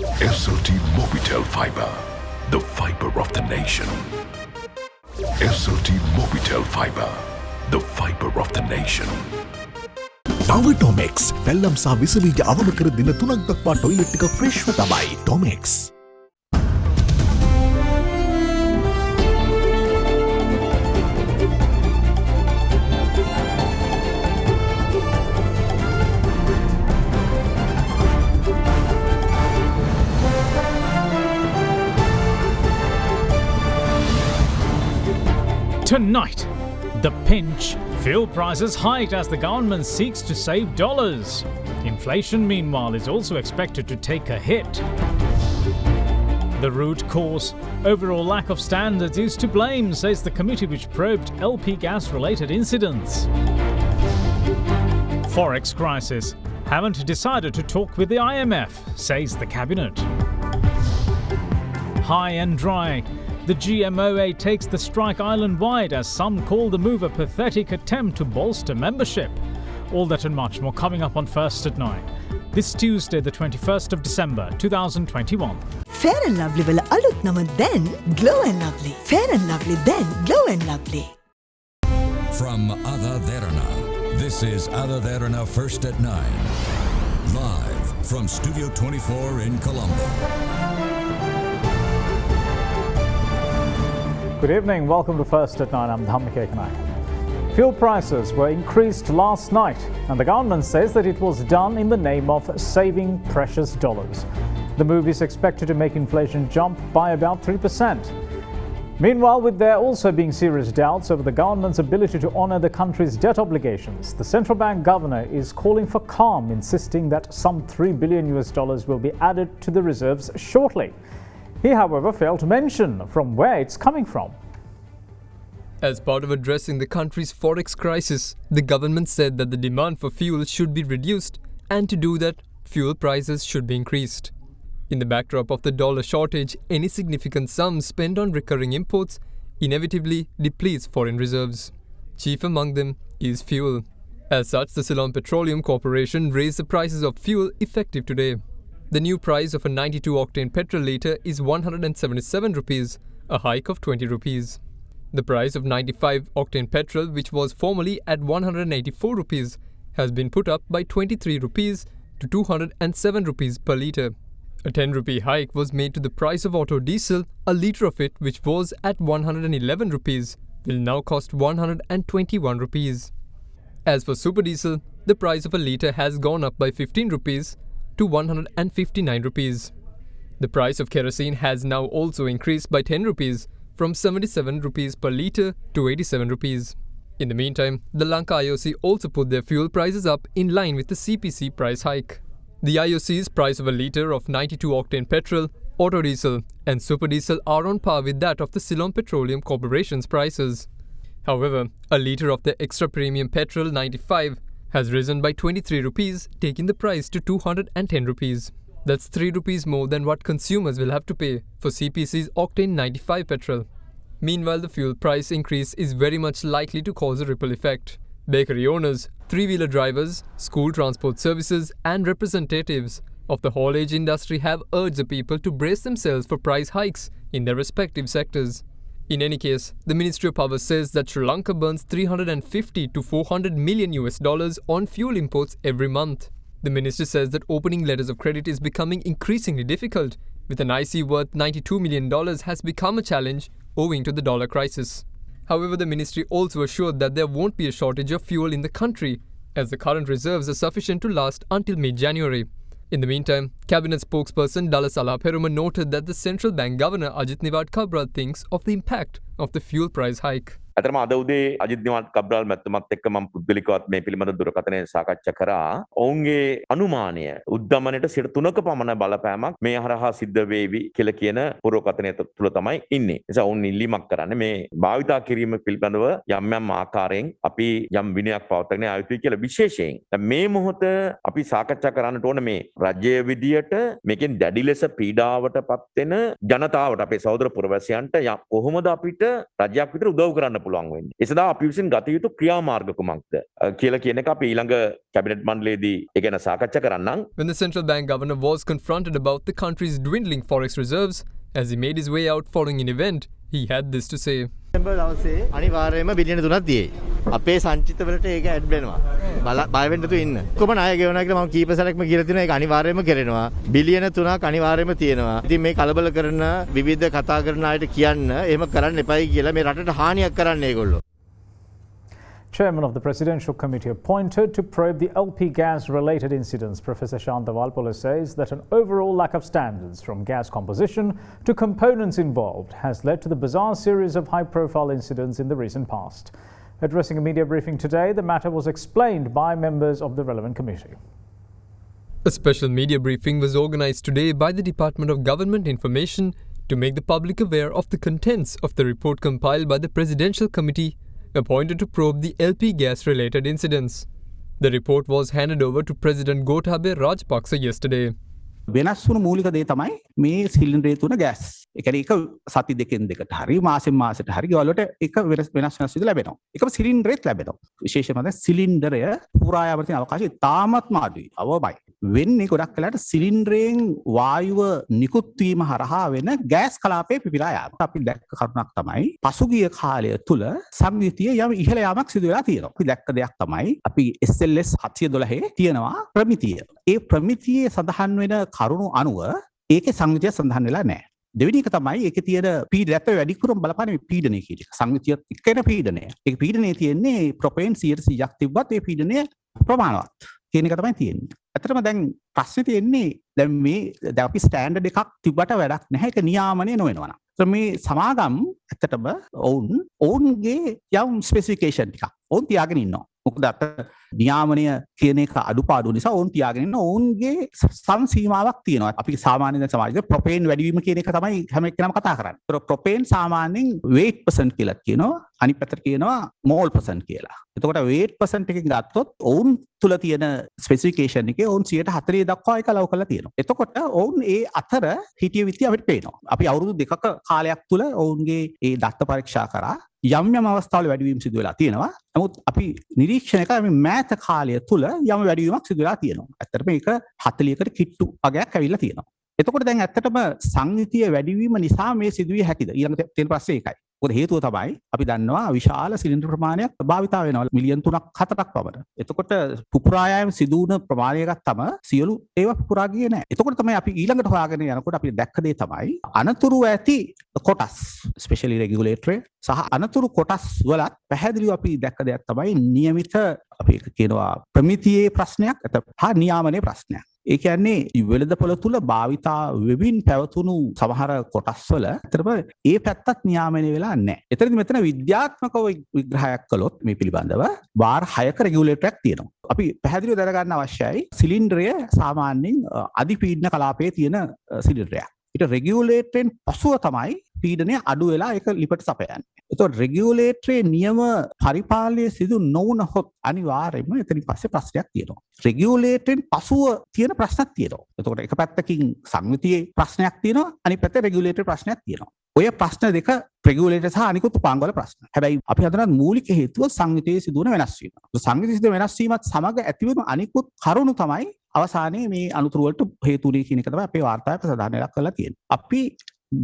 SLT Mobitel Fiber, the fiber of the nation. SLT Mobitel Fiber, the fiber of the nation. Tomex Pellam sa විසබීජ අවම කර දින 3ක් දක්වා toilet එක ෆ්‍රෙෂ්ව තමයි. Tomex. Tonight, the pinch. Fuel prices hike as the government seeks to save dollars. Inflation, meanwhile, is also expected to take a hit. The root cause, overall lack of standards, is to blame, says the committee which probed LP gas-related incidents. Forex crisis. Haven't decided to talk with the IMF, says the cabinet. High and dry. The GMOA takes the strike island-wide as some call the move a pathetic attempt to bolster membership. All that and much more coming up on First at 9. This Tuesday, the 21st of December, 2021. Fair and Lovely will alut nama then Glow and Lovely. Fair and Lovely then Glow and Lovely. From AdaDerana, this is AdaDerana First at 9. Live from Studio 24 in Colombo. Good evening, welcome to First at 9, I'm Dhammika Kanai. Fuel prices were increased last night and the government says that it was done in the name of saving precious dollars. The move is expected to make inflation jump by about 3%. Meanwhile, with there also being serious doubts over the government's ability to honour the country's debt obligations, the central bank governor is calling for calm, insisting that some $3 billion will be added to the reserves shortly. He, however, failed to mention from where it's coming from. As part of addressing the country's forex crisis, the government said that the demand for fuel should be reduced, and to do that, fuel prices should be increased. In the backdrop of the dollar shortage, any significant sums spent on recurring imports inevitably depletes foreign reserves. Chief among them is fuel. As such, the Ceylon Petroleum Corporation raised the prices of fuel effective today. The new price of a 92-octane petrol litre is 177 rupees, a hike of 20 rupees. The price of 95-octane petrol, which was formerly at 184 rupees, has been put up by 23 rupees to 207 rupees per litre. A 10 rupee hike was made to the price of auto diesel. A litre of it, which was at 111 rupees, will now cost 121 rupees. As for super diesel, the price of a litre has gone up by 15 rupees to 159 rupees. The price of kerosene has now also increased by 10 rupees from 77 rupees per litre to 87 rupees. In the meantime, the Lanka IOC also put their fuel prices up in line with the CPC price hike. The IOC's price of a litre of 92-octane petrol, auto diesel and super diesel are on par with that of the Ceylon Petroleum Corporation's prices. However, a litre of the extra premium petrol 95 has risen by 23 rupees, taking the price to 210 rupees. That's 3 rupees more than what consumers will have to pay for CPC's Octane 95 petrol. Meanwhile, the fuel price increase is very much likely to cause a ripple effect. Bakery owners, three-wheeler drivers, school transport services and representatives of the haulage industry have urged the people to brace themselves for price hikes in their respective sectors. In any case, the Ministry of Power says that Sri Lanka burns 350 to 400 million US dollars on fuel imports every month. The ministry says that opening letters of credit is becoming increasingly difficult, with an IC worth $92 million has become a challenge owing to the dollar crisis. However, the ministry also assured that there won't be a shortage of fuel in the country, as the current reserves are sufficient to last until mid-January. In the meantime, Cabinet spokesperson Dalasala Peruma noted that the central bank governor Ajit Niwad Cabral thinks of the impact of the fuel price hike. ඇතරම අද උදේ අජිත් නිවාඩ් කබ්‍රාල් මැතිතුමත් එක්ක මම පුද්ගලිකවත් මේ පිළිබඳ දුරකථනයෙන් සාකච්ඡා කරා. ඔවුන්ගේ අනුමානය උද්දමනයට 3% පමණ බලපෑමක් මේ හරහා සිද්ධ වේවි කියලා කියන පුරවකථනය තුළ තමයි ඉන්නේ. ඒ නිසා ඔවුන් ඉල්ලීමක් කරන්නේ මේ භාවිතා කිරීම පිළිබඳව යම් යම් ආකාරයෙන් අපි යම් විනයක් පවත්වාගෙන ආ යුතුයි කියලා විශේෂයෙන්. දැන් මේ මොහොත අපි සාකච්ඡා කරන්නට ඕන මේ රජයේ විදියට මේකෙන් දැඩි ලෙස පීඩාවටපත් වෙන ජනතාවට අපේ සහෝදර පුරවැසියන්ට කොහොමද අපිට රජයක් විතර උදව් කරන්න පුළුවන් වෙන්නේ. ඒ සඳහා අපි විසින් ගත යුතු ක්‍රියාමාර්ග කුමක්ද කියලා කියන එක අපි ඊළඟ කැබිනට් මණ්ඩලයේදී ඒ ගැන සාකච්ඡා කරන්නම්. When the central bank governor was confronted about the country's dwindling forex reserves as he made his way out following an event, he had this to say. December දවසේ අනිවාර්යයෙන්ම බිලියන 3ක් තියෙයි. අපේ සංචිතවලට ඒක ඇඩ් වෙනවා. බය වෙන්න තු ඉන්න. කොහොම ණය ගෙවනවා කියලා මම කීප සැරයක්ම කියලා තියෙනවා. ඒක අනිවාර්යයෙන්ම කරනවා. බිලියන 3ක් අනිවාර්යයෙන්ම තියෙනවා. ඉතින් මේ කලබල කරන විවිධ කතා කරන අයට කියන්න එහෙම කරන්න එපයි කියලා මේ රටට හානියක් කරන්න ඒගොල්ලෝ. Chairman of the Presidential Committee appointed to probe the LP gas-related incidents, Professor Shanta Valpola says that an overall lack of standards from gas composition to components involved has led to the bizarre series of high-profile incidents in the recent past. Addressing a media briefing today, the matter was explained by members of the relevant committee. A special media briefing was organized today by the Department of Government Information to make the public aware of the contents of the report compiled by the Presidential Committee appointed to probe the LP gas-related incidents. The report was handed over to President Gotabaya Rajapaksa yesterday. වෙනස් වුණු මූලික දේ තමයි මේ සිලින්ඩරේ තුන gas. ඒ කියන්නේ එක සති දෙකෙන් දෙකට හරි මාසෙන් මාසෙට හරි ගෙවලට එක වෙනස් විදිහට ලැබෙනවා. එකම සිලින්ඩරේත් ලැබෙනවා. විශේෂයෙන්ම සිලින්ඩරය පුරා යාමට තියෙන අවකාශය තාමත්ම අඩුයි. අවබයි. වෙන්නේ ගොඩක් වෙලාට සිලින්ඩරයෙන් වායුව නිකුත් වීම හරහා වෙන ගෑස් කලාපයේ පිපිලා යාම. අපි දැක්ක කරුණක් තමයි පසුගිය කාලය තුල සංයුතිය යම් ඉහළ යාමක් සිදු වෙලා තියෙනවා. අපි දැක්ක දෙයක් තමයි අපි SLS 712 තියෙනවා ප්‍රමිතිය. ඒ ප්‍රමිතියේ සඳහන් වෙන කරුණු අනුව ඒකේ සංයුතිය සඳහන් වෙලා නැහැ. දෙවෙනි එක තමයි ඒකේ තියෙන පීඩනයත් වැඩිපුරම බලපාන මේ පීඩනය කියන එක. සංයුතියත් එක්ක එන පීඩනය. ඒක පීඩනයේ තියෙන්නේ ප්‍රොපේන් 100ක් තිබ්බත් ඒ පීඩනය ප්‍රමාණවත් කියන එක තමයි තියෙන්නේ. ඇත්තටම දැන් ප්‍රශ්නේ තියෙන්නේ දැන් මේ දැන් අපි ස්ටෑන්ඩඩ් එකක් තිබ්බට වැඩක් නැහැ. ඒක නියාමනය නොවෙනවා නම්. මේ සමාගම් ඇත්තටම ඔවුන්ගේ යම් ස්පෙસિෆිකේෂන් ටිකක් ඔවුන් තියාගෙන ඉන්නවා. මොකද අත නියාමනය කියන එක අඩුපාඩු නිසා ඔවුන් තියාගෙන ඉන්න ඔවුන්ගේ සංසීමාවක් තියෙනවා. අපි සාමාන්‍යයෙන් සමාජයේ ප්‍රොපේන් වැඩිවීම කියන එක තමයි හැම එක්කෙනාම කතා කරන්නේ. ඒතර ප්‍රොපේන් සාමාන්‍යයෙන් weight % කියලා කියනවා. අනිත් පැත්තට කියනවා mole % කියලා. එතකොට weight % එකකින් ගත්තොත් ඔවුන් තුල තියෙන ස්පෙસિෆිකේෂන් එකේ ඔවුන් 140 දක්වා ඒක ලව් කරලා තියෙනවා. එතකොට ඔවුන් ඒ අතර හිටිය විදිය අපිට පේනවා. අපි අවුරුදු දෙකක කාලයක් තුල ඔවුන්ගේ ඒ දත්ත පරීක්ෂා කරා යම් යම් අවස්ථාවල වැඩිවීම සිදු වෙලා තියෙනවා. නමුත් අපි නිරීක්ෂණය කරා මේ මෑත කාලය තුල යම් වැඩිවීමක් සිදු වෙලා තියෙනවා. ඇත්තටම මේක 40කට කිට්ටු වගේක් ඇවිල්ලා තියෙනවා. එතකොට දැන් ඇත්තටම සංයුතිය වැඩිවීම නිසා මේ සිදුවිය හැකිද? ඊළඟ තියෙන ප්‍රශ්නේ ඒකයි. මොකද හේතුව තමයි අපි දන්නවා විශාල සිලින්ඩර් ප්‍රමාණයක් භාවිතා වෙනවා මිලියන් 3ක් 4ක් පමණ. එතකොට පුපුරා යාම සිදු වුණ ප්‍රමාණයකට තම සියලු ඒවා පුපුරා ගියේ නැහැ. එතකොට තමයි අපි ඊළඟට හොයාගෙන යනකොට අපි දැක්ක දේ තමයි අනතුරු ඇති කොටස් ස්පෙෂලි රෙගියුලේටර් සහ අනතුරු කොටස් වලත් පැහැදිලිව අපි දැක්ක දෙයක් තමයි නියමිත අපි කියනවා ප්‍රමිතියේ ප්‍රශ්නයක් හා නියාමනයේ ප්‍රශ්නයක්. ඒ කියන්නේ වෙළඳපොළ තුල භාවිතා වෙමින් පැවතුණු සමහර කොටස් වල අතරම ඒ පැත්තත් නියාමනය වෙලා නැහැ. එතනදි මෙතන විද්‍යාත්මකව විග්‍රහයක් කළොත් මේ පිළිබඳව වාර 6ක රෙගියුලේටරයක් තියෙනවා. අපි පැහැදිලිව දැනගන්න අවශ්‍යයි සිලින්ඩරය සාමාන්‍යයෙන් අධිපීඩන කලාපයේ තියෙන සිලින්ඩරයක්. ඊට රෙගියුලේටරෙන් පසුව තමයි පීඩනය අඩු වෙලා ඒක ලිපට සපයන්නේ. එතකොට රෙගියුලේටරේ නියම පරිපාලනය සිදු නොවුනහොත් අනිවාර්යයෙන්ම එතනින් පස්සේ ප්‍රශ්නයක් තියෙනවා. රෙගියුලේටරෙන් පසුව තියෙන ප්‍රශ්නක් තියෙනවා. එතකොට එක පැත්තකින් සංයුතියේ ප්‍රශ්නයක් තියෙනවා අනිත් පැත්තේ රෙගියුලේටර් ප්‍රශ්නයක් තියෙනවා. ඔය ප්‍රශ්න දෙක රෙගියුලේටර් සහ අනිකුත් උපාංගවල ප්‍රශ්න. හැබැයි අපි හදන මූලික හේතුව සංයුතියේ සිදුවන වෙනස් වීම. සංයුතියේ සිදුවන වෙනස් වීමත් සමග ඇතිවන අනිකුත් කරුණු තමයි අවසානයේ මේ අනුතුරු වලට හේතු වෙන්නේ කියන එක තමයි අපේ වාර්තාවේ ප්‍රධානයක් කරලා තියෙන්නේ. අපි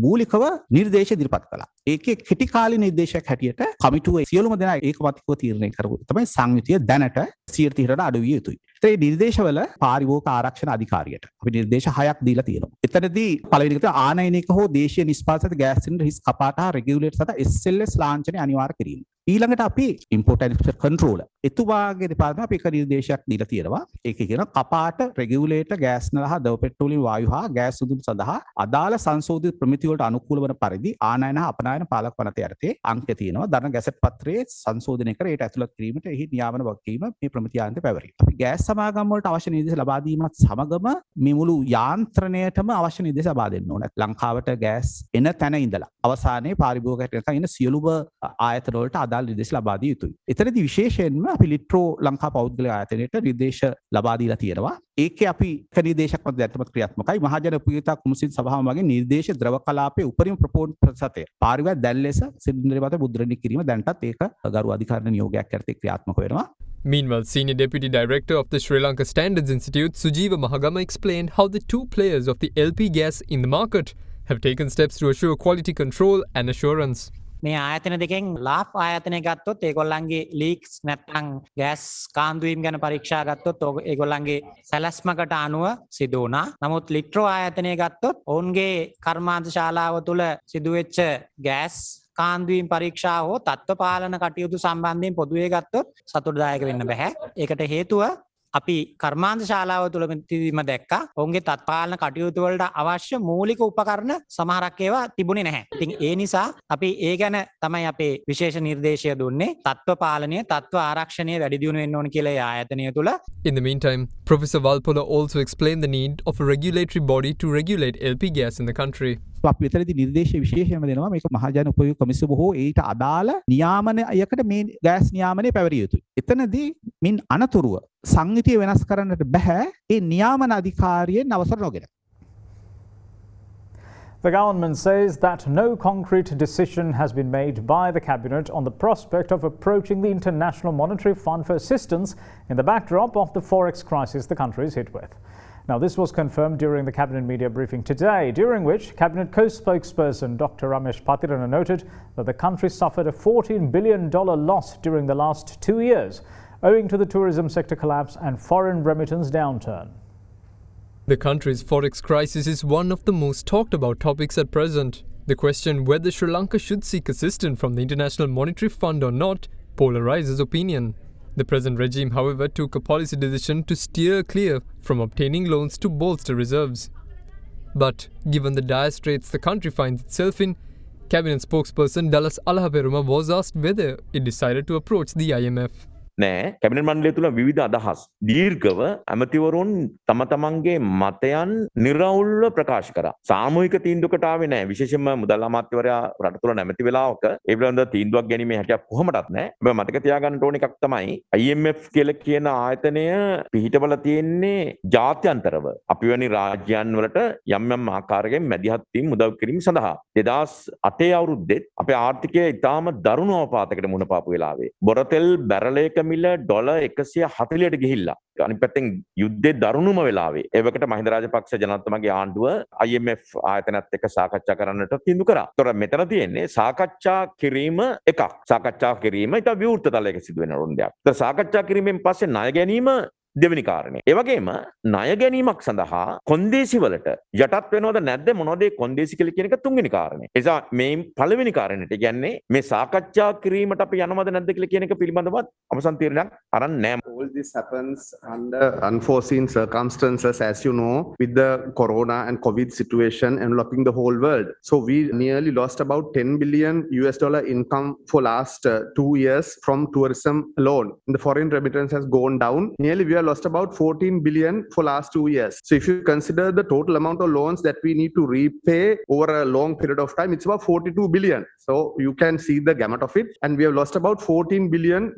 මූලිකව නිර්දේශ ඉදිරිපත් කළා. ඒකේ කෙටි කාලීන නිර්දේශයක් හැටියට කමිටුවේ සියලුම දෙනා ඒකමතිකව තීරණය කරපු තමයි සංයුතිය දැනට 130ට අඩු විය යුතුයි. ඒ නිර්දේශවල පාරිභෝගික ආරක්ෂණ අධිකාරියට අපි නිර්දේශ 6ක් දීලා තියෙනවා. එතනදී පළවෙනි එක තමයි ආනයනික හෝ දේශීය නිෂ්පාදිත ගෑස් සිලින්ඩර් හිස් කපාට හා රෙගියුලේටර් සහ SLS ලාංඡනය අනිවාර්ය කිරීම. ඊළඟට අපි import and export control එතුමාගේ දෙපාර්තමේන්තුව අපි එක නිර්දේශයක් දීලා තියෙනවා. ඒකේ කියනවා කපාට රෙගියුලේටර් ගෑස් නල හා ද්‍රව පෙට්‍රෝලියම් වායු හා ගෑස් සුදුන් සඳහා අදාළ සංශෝධිත ප්‍රමිති වලට අනුකූල වන පරිදි ආනයන හා අපනයන පාලක පනත යටතේ අංක තියෙනවා. දරන ගැසට් පත්‍රයේ සංශෝධනය කර ඒට ඇතුළත් කිරීමට එහි නියාමන වගකීම මේ ප්‍රමිති ආයතනය පැවරේ. අපි ගෑස් සමාගම් වලට අවශ්‍ය නිර්දේශ ලබා දීමත් සමගම මේ මුළු යාන්ත්‍රණයටම අවශ්‍ය නිර්දේශ ලබා දෙන්න ඕනේ. ලංකාවට ගෑස් එන තැන ඉඳලා අවසානයේ පාරිභෝගිකයට එන සියලුම ආයතන වලට අදාළ නිර්දේශ ලබා දිය යුතුයි. එතනදී විශේෂයෙන්ම අපි ලිට්‍රෝ ලංකා පෞද්ගලික ආයතනයට නිර්දේශ ලබා දීලා තියෙනවා. ඒකේ අපි එක නිර්දේශයක් මත දැක්කමත් ක්‍රියාත්මකයි. මහජන උපයෝගිතා කුමසින් සභාව මගින් නිර්දේශ ද්‍රව කලාපයේ උපරිම ප්‍රතිශතය පාරිවැය දැන් ලෙස සිලින්ඩරය මත මුද්‍රණය කිරීම දැන්ටත් ඒක ගරු අධිකරණ නියෝගයක් යටතේ ක්‍රියාත්මක වෙනවා. Meanwhile, Senior Deputy Director of the Sri Lanka Standards Institute, Sujeeva Mahagama, explained how the two players of the LP gas in the market have taken steps to assure quality control and assurance. මේ ආයතන දෙකෙන් ලාප් ආයතනය ගත්තොත් ඒගොල්ලන්ගේ leeks නැත්නම් gas කාන්දුවීම් ගැන පරීක්ෂා ගත්තොත් ඒගොල්ලන්ගේ සැලැස්මකට අනුව සිදු වුණා. නමුත් ලිට්‍රෝ ආයතනය ගත්තොත් ඔවුන්ගේ කර්මාන්ත ශාලාව තුළ සිදුවෙච්ච ගෑස් කාන්දුවීම් පරීක්ෂා හෝ තත්ත්ව පාලන කටයුතු සම්බන්ධයෙන් පොදුවේ ගත්තොත් සතුටුදායක වෙන්න බෑ. ඒකට හේතුව අපි කර්මාන්ත ශාලාව තුළ තිබීම දැක්කා. ඔවුන්ගේ තත්පාලන කටයුතු වලට අවශ්‍ය මූලික උපකරණ සමහරක් ඒවා තිබුණේ නැහැ. ඉතින් ඒ නිසා අපි ඒ ගැන තමයි අපේ විශේෂ නිර්දේශය දුන්නේ. තත්ත්ව පාලනය, තත්ත්ව ආරක්ෂණය වැඩි දියුණු වෙන්න ඕන කියලා ඒ ආයතනය තුළ. In the meantime, Professor Valpola also explained the need of a regulatory body to regulate LP gas in the country. අපි විතරදී නිර්දේශ විශේෂයෙන්ම දෙනවා මේක මහජන උපයෝග කොමිසම හෝ ඊට අදාළ නියාමනයකට මේ ගෑස් නියාමනය පැවරිය යුතුයි. එතනදී මින් අනතුරුව සංහිතිය වෙනස් කරන්නට බෑ ඒ නියාමන අධිකාරියෙන් අවසර නොගෙන. The government says that no concrete decision has been made by the cabinet on the prospect of approaching the International Monetary Fund for assistance in the backdrop of the forex crisis the country is hit with. Now, this was confirmed during the cabinet media briefing today, during which cabinet co-spokesperson Dr. Ramesh Patirana noted that the country suffered a $14 billion loss during the last 2 years, owing to the tourism sector collapse and foreign remittance downturn. The country's forex crisis is one of the most talked about topics at present. The question whether Sri Lanka should seek assistance from the International Monetary Fund or not polarizes opinion. The present regime, however, took a policy decision to steer clear from obtaining loans to bolster reserves. But given the dire straits the country finds itself in, Cabinet spokesperson Dallas Alahaperuma was asked whether it decided to approach the IMF. නෑ cabinet මණ්ඩලය තුළ විවිධ අදහස් දීර්ඝව ඇමතිවරුන් තම තමන්ගේ මතයන් නිර්වුල්ව ප්‍රකාශ කරා. සාමූහික තීන්දුවකට ආවේ නෑ. විශේෂයෙන්ම මුදල් අමාත්‍යවරයා රට තුළ නැමැති වෙලාවක ඒ පිළිබඳව තීන්දුවක් ගැනීමේ හැකියාවක් කොහොමදත් නෑ. හැබැයි මතක තියාගන්න ඕන එකක් තමයි IMF කියලා කියන ආයතනය පිහිටවල තියෙන්නේ ජාත්‍යන්තරව. අපි වැනි රාජ්‍යයන් වලට යම් යම් ආකාරයකින් මැදිහත් වීම උදව් කිරීම සඳහා 2008 අවුරුද්දේ අපේ ආර්ථිකය ඉතාම දරුණු අවපාතයකට මුහුණ පාපු වෙලාවේ බොරතෙල් බැරලයක මිල ඩොලර් 140ට ගිහිල්ලා අනිත් පැත්තෙන් යුද්ධේ දරුණුම වෙලාවේ ඒවකට මහින්ද රාජපක්ෂ ජනාධිපතිතුමාගේ ආණ්ඩුව IMF ආයතනයත් එක්ක සාකච්ඡා කරන්නට තීන්දුව කරා. ඒතර මෙතන තියෙන්නේ සාකච්ඡා කිරීම එකක්. සාකච්ඡා කිරීම ඊට විවෘත තලයක සිදු වෙන දෙයක්. ඒතර සාකච්ඡා කිරීමෙන් පස්සේ ණය ගැනීම දෙවෙනි කාරණය. ඒ වගේම ණය ගැනීමක් සඳහා කොන්දේසි වලට යටත් වෙනවද නැද්ද මොනවද ඒ කොන්දේසි කියලා කියන එක තුන්වෙනි කාරණය. ඒ නිසා මේ පළවෙනි කාරණයට කියන්නේ මේ සාකච්ඡා කිරීමට අපි යනවද නැද්ද කියලා කියන එක පිළිබඳවත් අවසන් තීරණයක් අරන් නැහැ. All this happens under unforeseen circumstances, as you know, with the corona and COVID situation enveloping the whole world. So we nearly lost about $10 billion income for last 2 years from tourism alone. The foreign remittance has gone down. Nearly we have lost about 14 billion for last 2 years. So if you consider the total amount of loans that we need to repay over a long period of time, it's about 42 billion. So you can see the gamut of it. And we have lost about 14 billion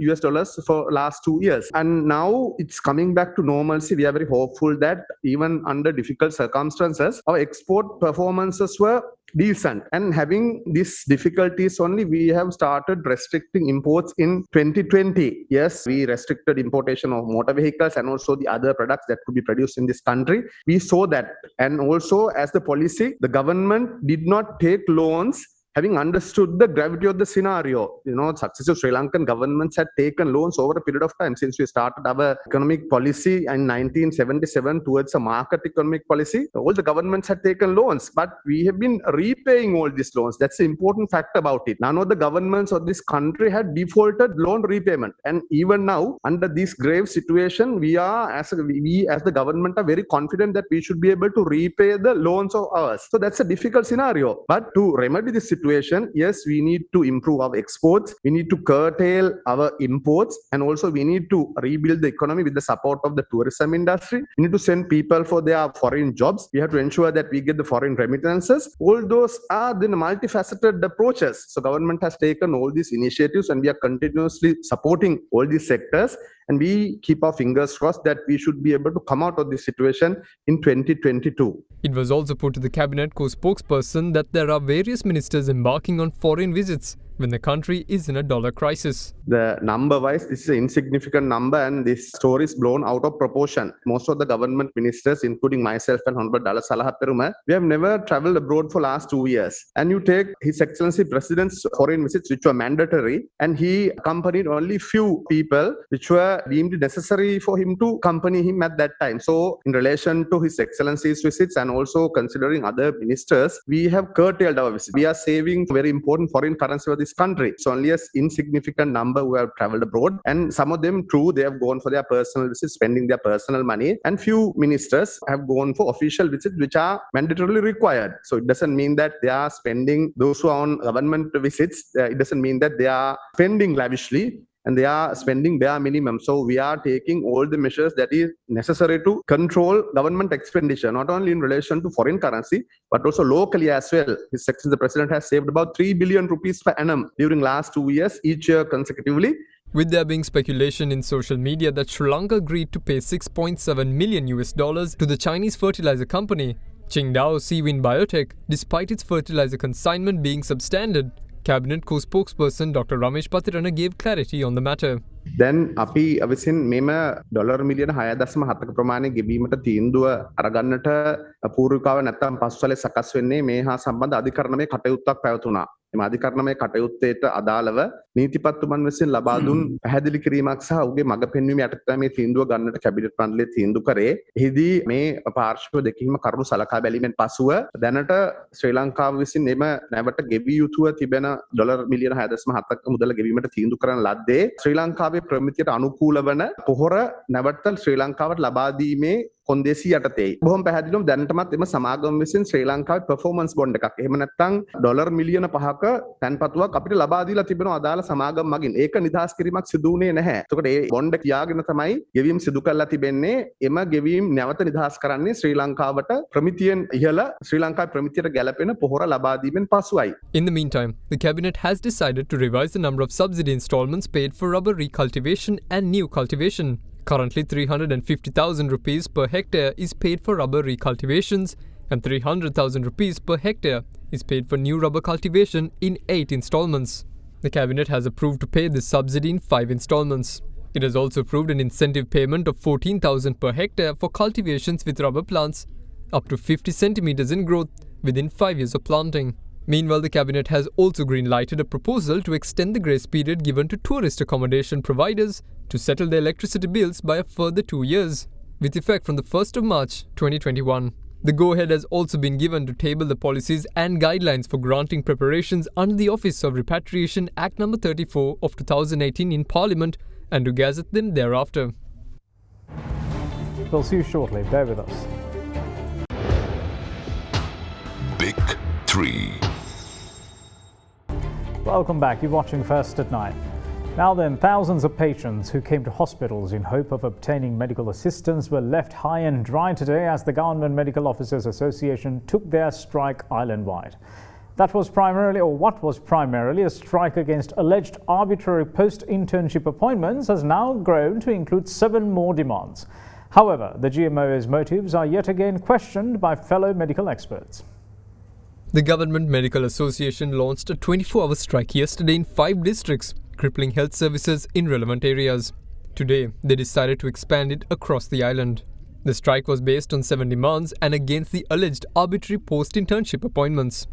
for last 2 years. And now it's coming back to normalcy. We are very hopeful that even under difficult circumstances, our export performances were decent. And having these difficulties only, we have started restricting imports in 2020. Yes, we restricted importation of motor vehicles and also the other products that could be produced in this country. We saw that. And also as the policy, the government did not take loans having understood the gravity of the scenario. You know, successive Sri Lankan governments had taken loans over a period of time since we started our economic policy in 1977 towards a market economic policy. All the governments had taken loans, but we have been repaying all these loans. That's the important fact about it. None of the governments of this country had defaulted loan repayment. And even now, under this grave situation, we as the government are very confident that we should be able to repay the loans of ours. So that's a difficult scenario. But to remedy this situation, situation, yes, we need to improve our exports. We need to curtail our imports, and also we need to rebuild the economy with the support of the tourism industry. We need to send people for their foreign jobs. We have to ensure that we get the foreign remittances. All those are the multifaceted approaches. So government has taken all these initiatives, and we are continuously supporting all these sectors. And we keep our fingers crossed that we should be able to come out of this situation in 2022. It was also put to the cabinet co-spokesperson that there are various ministers embarking on foreign visits when the country is in a dollar crisis. The number-wise, this is an insignificant number, and this story is blown out of proportion. Most of the government ministers, including myself and Honorable Dala Salahaperuma, we have never traveled abroad for last 2 years. And you take His Excellency President's foreign visits, which were mandatory, and he accompanied only few people, which were deemed necessary for him to accompany him at that time. So, in relation to His Excellency's visits and also considering other ministers, we have curtailed our visits. We are saving very important foreign currency for this country. So only a insignificant number who have traveled abroad, and some of them, true, they have gone for their personal visits, spending their personal money, and few ministers have gone for official visits, which are mandatorily required. So it doesn't mean that they are spending, those who are on government visits, it doesn't mean that they are spending lavishly, and they are spending bare minimum. So we are taking all the measures that is necessary to control government expenditure, not only in relation to foreign currency, but also locally as well. His Excellency the President has saved about 3 billion rupees per annum during last 2 years, each year consecutively. With there being speculation in social media that Sri Lanka agreed to pay $6.7 million to the Chinese fertilizer company, Qingdao Seawind Biotech, despite its fertilizer consignment being substandard, Cabinet co-spokesperson Dr. Ramesh Patirana gave clarity on the matter. Then අපි අවිසින් මෙම dollar මිලියන 6.7ක ප්‍රමාණය ගෙවීමට තීන්දුව අරගන්නට පූර්විකාව නැත්නම් පසුසලේ සකස් වෙන්නේ මේ හා සම්බන්ධ අධිකරණමය කටයුත්තක් පැවතුණා. එම අධිකරණමය කටයුත්තේට අදාළව නීතිපත්තුමන් විසින් ලබා දුන් පැහැදිලි කිරීමක් සහ ඔහුගේ මඟ පෙන්වීම යටතේ මේ තීන්දුව ගන්නට කැබිනට් මණ්ඩලය තීන්දුව කරේ. එහිදී මේ පාර්ශ්ව දෙකීම කරුණු සලකා බැලීමෙන් පසුව දැනට ශ්‍රී ලංකාව විසින් එම නැවට ගෙවී යුතුව තිබෙන ඩොලර් මිලියන 6.7ක මුදල ගෙවීමට තීන්දුව කරන ලද්දේ ශ්‍රී ලංකාවේ ප්‍රමිතියට අනුකූල වන පොහොර නැවත ශ්‍රී ලංකාවට ලබා දීමේ කොන්දේසි යටතේ. බොහොම පැහැදිලිවම දැනටමත් එම සමාගම විසින් ශ්‍රී ලංකාවේ performance bond එකක්. එහෙම නැත්නම් ඩොලර් මිලියන 5ක තැන්පතුවක් අපිට ලබා දීලා තිබෙනවා අදාළ සමාගම් මගින්. ඒක නිදහස් කිරීමක් සිදු වුණේ නැහැ. එතකොට මේ බොන්ඩ් කියාගෙන තමයි ගෙවීම් සිදු කරලා තිබෙන්නේ. එම ගෙවීම් නැවත නිදහස් කරන්නේ ශ්‍රී ලංකාවට ප්‍රමිතියෙන් ඉහළ ශ්‍රී ලංකාවේ ප්‍රමිතියට ගැලපෙන පොහොර ලබා දීමෙන් පසුයි. In the meantime, the cabinet has decided to revise the number of subsidy installments paid for rubber recultivation and new cultivation. Currently, 350,000 rupees per hectare is paid for rubber recultivations and 300,000 rupees per hectare is paid for new rubber cultivation in 8 installments. The cabinet has approved to pay this subsidy in 5 installments. It has also approved an incentive payment of 14,000 per hectare for cultivations with rubber plants up to 50 centimeters in growth within 5 years of planting. Meanwhile, the cabinet has also green-lighted a proposal to extend the grace period given to tourist accommodation providers to settle their electricity bills by a further 2 years, with effect from the 1st of March 2021. The go-ahead has also been given to table the policies and guidelines for granting preparations under the Office of Repatriation Act No. 34 of 2018 in Parliament and to gazette them thereafter. We'll see you shortly. Bear with us. Big 3. Welcome back. You're watching First at 9. Now then, thousands of patients who came to hospitals in hope of obtaining medical assistance were left high and dry today as the Government Medical Officers Association took their strike island-wide. What was primarily a strike against alleged arbitrary post-internship appointments has now grown to include 7 more demands. However, the GMO's motives are yet again questioned by fellow medical experts. The Government Medical Association launched a 24-hour strike yesterday in 5 districts, crippling health services in relevant areas. Today, they decided to expand it across the island. The strike was based on 7 demands and against the alleged arbitrary post-internship appointments.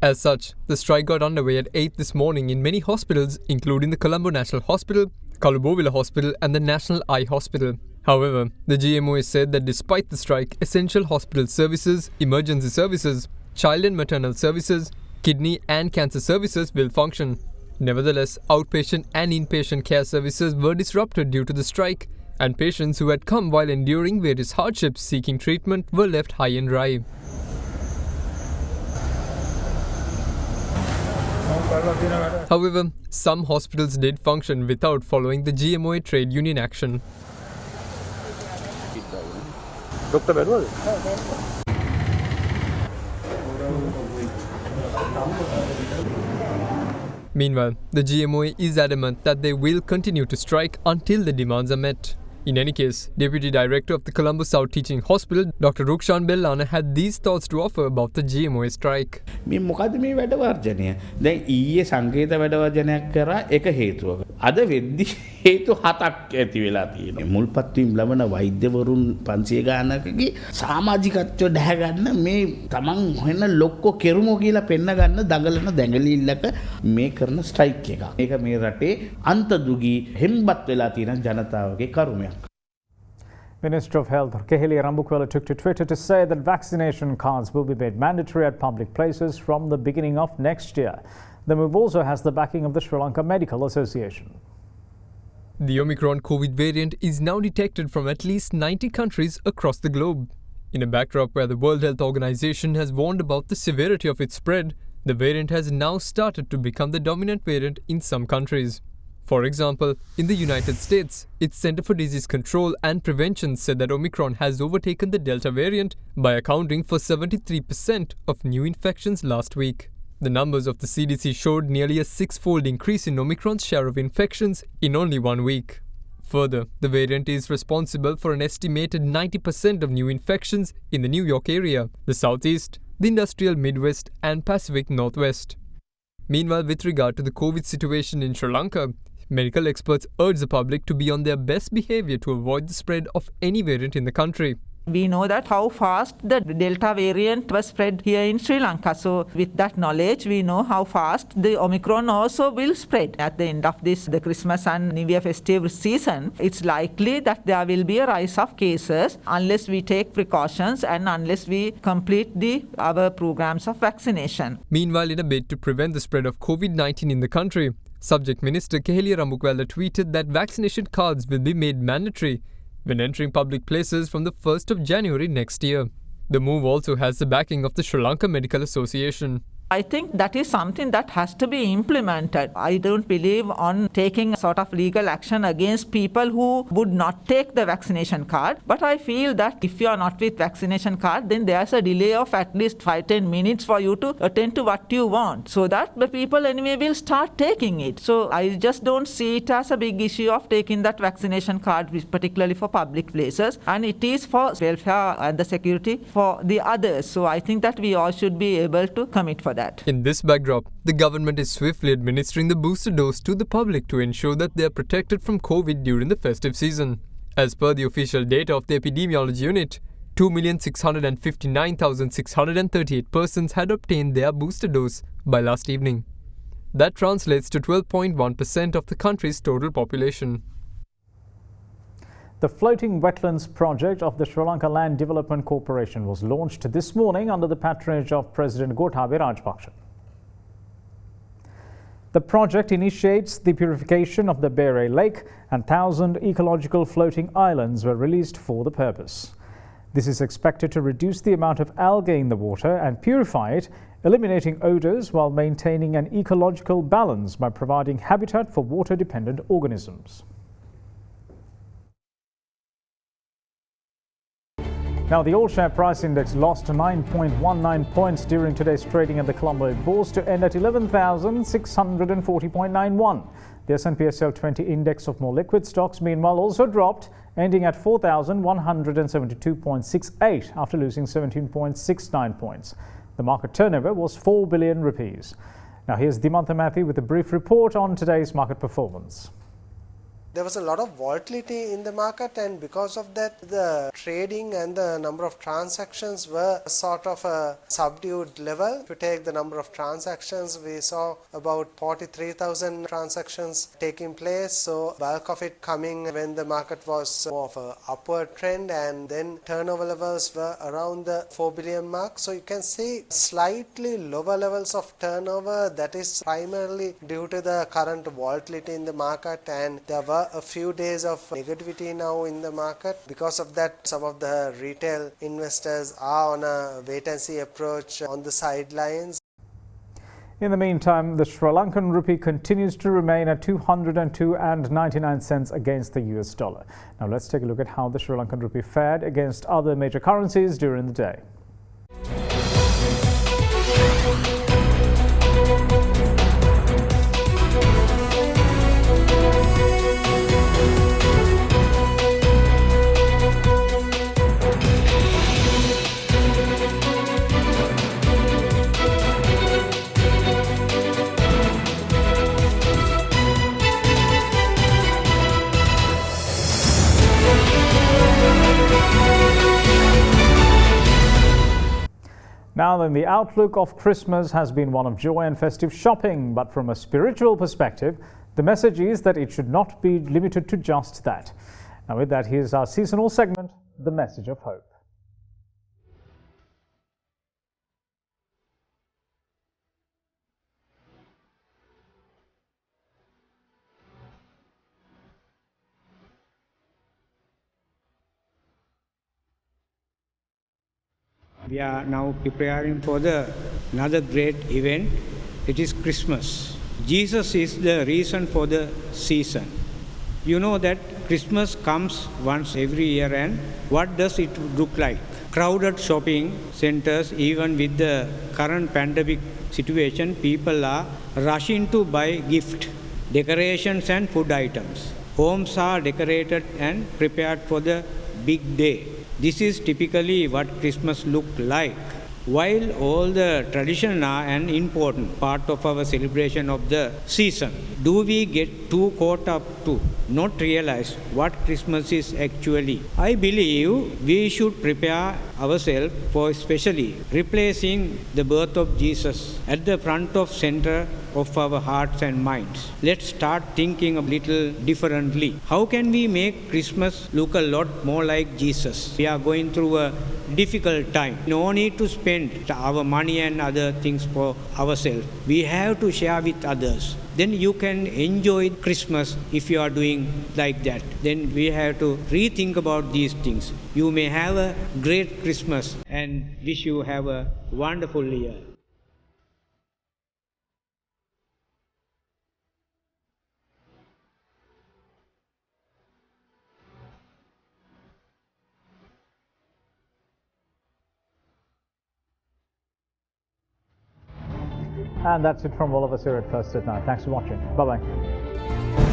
As such, the strike got underway at 8 this morning in many hospitals, including the Colombo National Hospital, Kalubowila Hospital and the National Eye Hospital. However, the GMO has said that despite the strike, essential hospital services, emergency services, child and maternal services, kidney and cancer services will function. Nevertheless, outpatient and inpatient care services were disrupted due to the strike, and patients who had come while enduring various hardships seeking treatment were left high and dry. However, some hospitals did function without following the GMOA trade union action. Meanwhile, the GMOA is adamant that they will continue to strike until the demands are met. In any case, Deputy Director of the Colombo South Teaching Hospital, Dr. Rukshan Bellana, had these thoughts to offer about the GMOA strike. මේ මොකද මේ වැඩ වර්ජනය? දැන් ඊයේ සංකේත වැඩ වර්ජනයක් කරා එක හේතුවක. අද වෙද්දි හේතු හතක් ඇති වෙලා තියෙනවා. මුල්පත්වීම් ලබන වෛද්‍යවරුන් 500 ගානකගේ සමාජිකත්වය දැහැ ගන්න මේ තමන් හොයන ලොක්කෝ කෙරුමෝ කියලා පෙන්න ගන්න දඟලන දැඟලිල්ලක මේ කරන ස්ට්‍රයික් එක. මේක මේ රටේ අන්තදුගී හෙම්බත් වෙලා තියෙන ජනතාවගේ කරුමයක්. Minister of Health Kehelia Rambukwala took to Twitter to say that vaccination cards will be made mandatory at public places from the beginning of next year. The move also has the backing of the Sri Lanka Medical Association. The Omicron COVID variant is now detected from at least 90 countries across the globe. In a backdrop where the World Health Organization has warned about the severity of its spread, the variant has now started to become the dominant variant in some countries. For example, in the United States, its Center for Disease Control and Prevention said that Omicron has overtaken the Delta variant by accounting for 73% of new infections last week. The numbers of the CDC showed nearly a six-fold increase in Omicron's share of infections in only 1 week. Further, the variant is responsible for an estimated 90% of new infections in the New York area, the Southeast, the Industrial Midwest and Pacific Northwest. Meanwhile, with regard to the COVID situation in Sri Lanka, medical experts urge the public to be on their best behavior to avoid the spread of any variant in the country. We know that how fast the Delta variant was spread here in Sri Lanka. So with that knowledge, we know how fast the Omicron also will spread. At the end of the Christmas and New Year festive season, it's likely that there will be a rise of cases unless we take precautions and unless we complete our programs of vaccination. Meanwhile, in a bid to prevent the spread of COVID-19 in the country, Subject Minister Kehelia Rambukwala tweeted that vaccination cards will be made mandatory when entering public places from the 1st of January next year. The move also has the backing of the Sri Lanka Medical Association. I think that is something that has to be implemented. I don't believe on taking sort of legal action against people who would not take the vaccination card. But I feel that if you are not with vaccination card, then there's a delay of at least 5-10 minutes for you to attend to what you want. So that the people anyway will start taking it. So I just don't see it as a big issue of taking that vaccination card, particularly for public places. And it is for welfare and the security for the others. So I think that we all should be able to commit for that. In this backdrop, the government is swiftly administering the booster dose to the public to ensure that they are protected from COVID during the festive season. As per the official data of the Epidemiology Unit, 2,659,638 persons had obtained their booster dose by last evening. That translates to 12.1% of the country's total population. The Floating Wetlands project of the Sri Lanka Land Development Corporation was launched this morning under the patronage of President Gotabaya Rajapaksa. The project initiates the purification of the Bere Lake, and 1,000 ecological floating islands were released for the purpose. This is expected to reduce the amount of algae in the water and purify it, eliminating odours while maintaining an ecological balance by providing habitat for water-dependent organisms. Now, the all-share price index lost 9.19 points during today's trading at the Colombo Bourse to end at 11,640.91. The S&P SL 20 index of more liquid stocks, meanwhile, also dropped, ending at 4,172.68 after losing 17.69 points. The market turnover was 4 billion rupees. Now, here's Dimantha Mathi with a brief report on today's market performance. There was a lot of volatility in the market, and because of that the trading and the number of transactions were sort of a subdued level. If you take the number of transactions, we saw about 43,000 transactions taking place, so bulk of it coming when the market was more of a upward trend, and then turnover levels were around the 4 billion mark. So you can see slightly lower levels of turnover. That is primarily due to the current volatility in the market, and there were a few days of negativity now in the market. Because of that, some of the retail investors are on a wait and see approach on the sidelines. In the meantime, the Sri Lankan rupee continues to remain at 202.99 cents against the US dollar. Now let's take a look at how the Sri Lankan rupee fared against other major currencies during the day. Now then, the outlook of Christmas has been one of joy and festive shopping, but from a spiritual perspective, the message is that it should not be limited to just that. Now with that, here's our seasonal segment, The Message of Hope. We are now preparing for another great event. It is Christmas. Jesus is the reason for the season. You know that Christmas comes once every year, and what does it look like? Crowded shopping centers, even with the current pandemic situation, people are rushing to buy gift, decorations and food items. Homes are decorated and prepared for the big day. This is typically what Christmas looks like. While all the traditions are an important part of our celebration of the season, do we get too caught up to not realize what Christmas is actually? I believe we should prepare ourselves for especially replacing the birth of Jesus at the front of center of our hearts and minds. Let's start thinking a little differently. How can we make Christmas look a lot more like Jesus? We are going through a difficult time. No need to spend our money and other things for ourselves. We have to share with others. Then you can enjoy Christmas if you are doing like that. Then we have to rethink about these things. You may have a great Christmas and wish you have a wonderful year. And that's it from all of us here at First at Night. Thanks for watching. Bye-bye.